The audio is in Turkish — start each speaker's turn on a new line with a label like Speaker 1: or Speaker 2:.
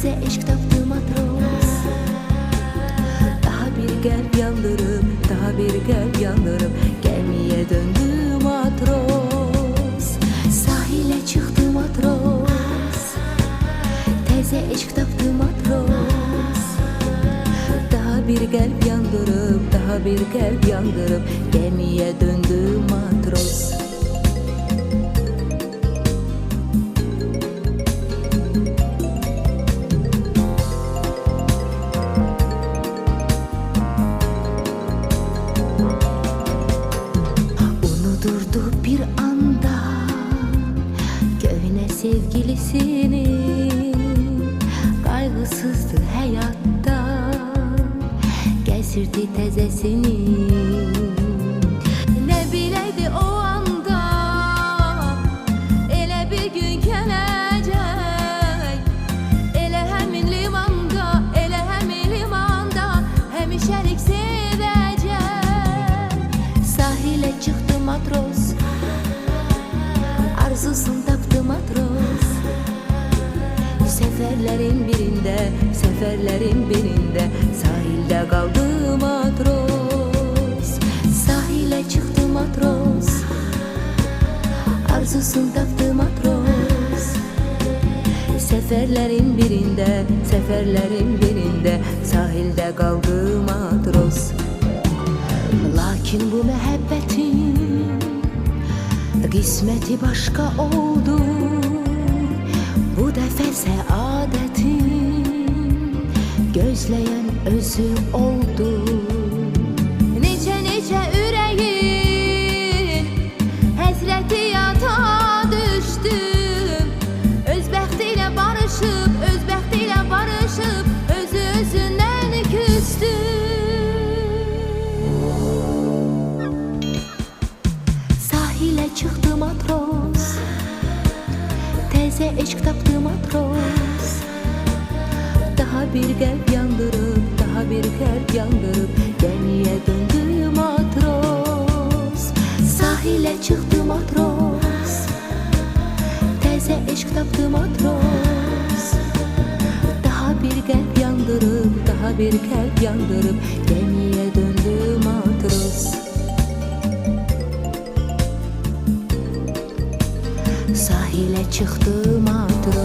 Speaker 1: Teze eşk taptı matros. Daha bir gel yandırıp, daha bir gel yandırıp gemiye döndü matros. Sahile çıktı matros. Teze eşk taptı matros. Daha bir gel yandırıp, daha bir gel yandırıp gemiye döndü matros. Durdu bir anda köhne sevgilisini, kaygısızdı hayatta, gezirdi tezesini. Ne bileydi o anda ele bir gün gelecek, ele hemin limanda, ele hemin limanda hemişerik sevecek. Sahile çıktı matros, arzusunu taptı matros. Seferlerin birinde, seferlerin birinde sahilde kaldı matros. Sahile çıktı matros, arzusunu taptı matros. Seferlerin birinde, seferlerin birinde sahilde kaldı matros. Lakin bu muhabbetin kısmeti başka oldu. Bu defa saadetin gözleyen özü oldu. Nice nice yüreğin həsrəti yata düştü. Öz bəxtiyle barışıp, öz bəxtiyle barışıp özü özünden küstü. Çıktı matros, teze eşk taptı matros. Daha bir gel yandırıp, daha bir gel yandırıp gemiye döndü matros. Sahile çıktı matros, teze eşk taptı matros. Daha bir gel yandırıp, daha bir gel yandırıp gemiye döndü matros. Sahile çıktı matros.